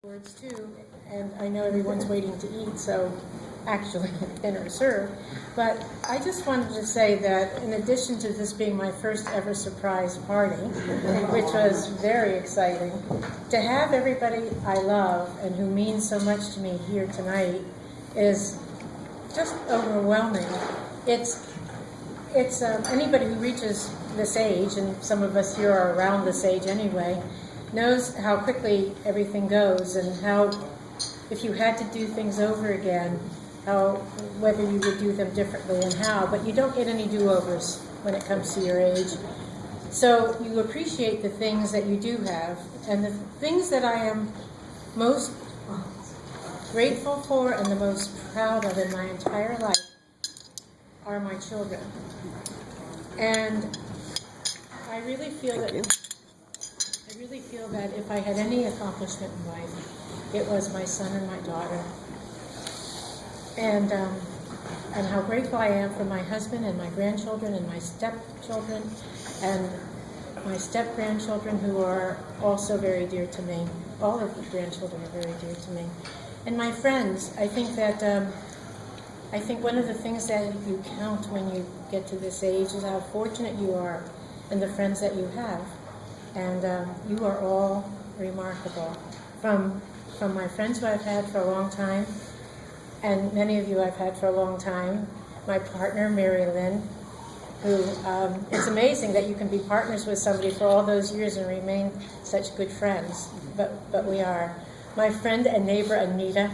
Words too, and I know everyone's waiting to eat, so actually dinner is served. But I just wanted to say that in addition to this being my first ever surprise party, which was very exciting, to have everybody I love and who means so much to me here tonight is just overwhelming. It's anybody who reaches this age, and some of us here are around this age anyway, knows how quickly everything goes, and how if you had to do things over again, whether you would do them differently and how, but you don't get any do-overs when it comes to your age. So you appreciate the things that you do have, and the things that I am most grateful for and the most proud of in my entire life are my children. And I really feel that if I had any accomplishment in life, it was my son and my daughter. And how grateful I am for my husband and my grandchildren and my stepchildren and my step-grandchildren, who are also very dear to me. All of the grandchildren are very dear to me. And my friends, I think one of the things that you count when you get to this age is how fortunate you are and the friends that you have. And you are all remarkable. From my friends who I've had for a long time, and many of you I've had for a long time, my partner, Mary Lynn, who, it's amazing that you can be partners with somebody for all those years and remain such good friends, but we are. My friend and neighbor, Anita,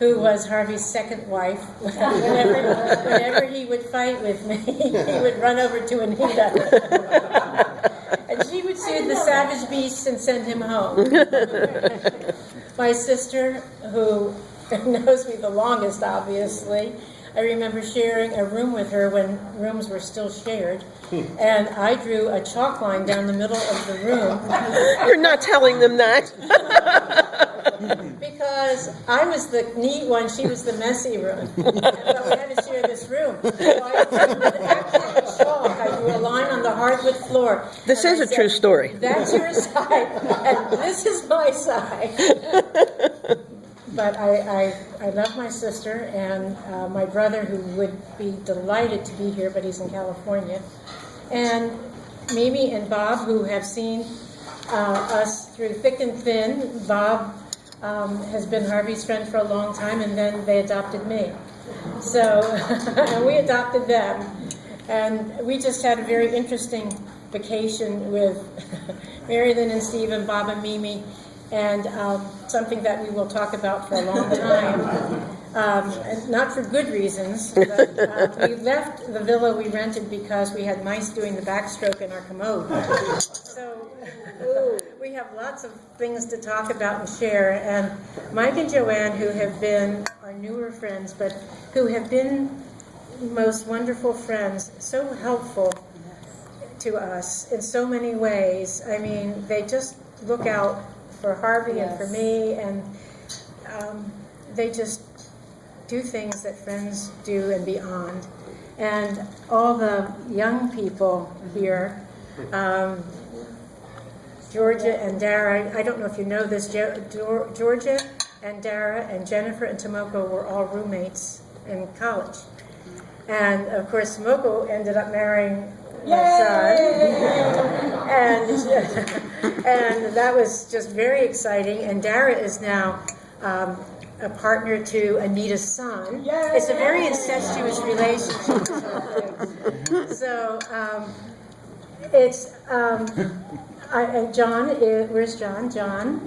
who was Harvey's second wife. Whenever he would fight with me, he would run over to Anita. And she would soothe the savage beast and send him home. My sister, who knows me the longest, obviously, I remember sharing a room with her when rooms were still shared, and I drew a chalk line down the middle of the room. You're not telling them that. Because I was the neat one, she was the messy one. But we had to share this room. So I drew actual chalk. I drew a line on the hardwood floor. This is a true story. That's your side, and this is my side. But I love my sister and my brother, who would be delighted to be here, but he's in California. And Mimi and Bob, who have seen us through thick and thin. Bob has been Harvey's friend for a long time, and then they adopted me. So, and we adopted them. And we just had a very interesting vacation with Mary Lynn and Steve and Bob and Mimi, and something that we will talk about for a long time. Not for good reasons, but we left the villa we rented because we had mice doing the backstroke in our commode. So we have lots of things to talk about and share. And Mike and Joanne, who have been our newer friends, but who have been most wonderful friends, so helpful to us in so many ways. I mean, they just look out for Harvey and for me, and they just do things that friends do and beyond. And all the young people here, Georgia and Dara, I don't know if you know this, Georgia and Dara and Jennifer and Tomoko were all roommates in college. And of course, Tomoko ended up marrying my son. And that was just very exciting. And Dara is now a partner to Anita's son. It's a very incestuous relationship. So it's and John is, where's John? John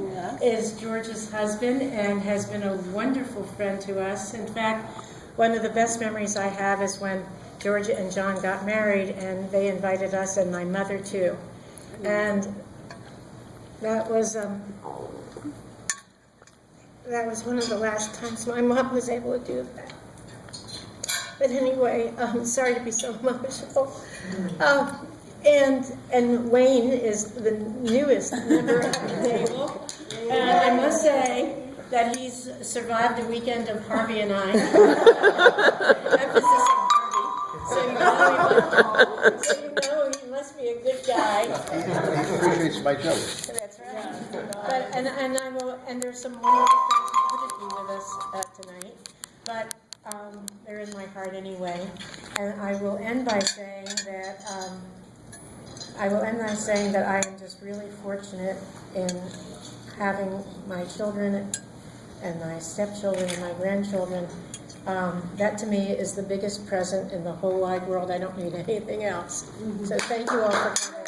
is George's husband and has been a wonderful friend to us. In fact, one of the best memories I have is when Georgia and John got married, and they invited us and my mother too. And that was one of the last times my mom was able to do that. But anyway, sorry to be so emotional. And Wayne is the newest member of the table. And I must say that he's survived a weekend of Harvey and I. Emphasis on Harvey. So you know he must be a good guy. He appreciates my jokes. That's right. But And I will, and there's some wonderful friends who couldn't be with us tonight, but they're in my heart anyway. And I will end by saying that I am just really fortunate in having my children and my stepchildren and my grandchildren. That to me is the biggest present in the whole wide world. I don't need anything else. So thank you all for coming.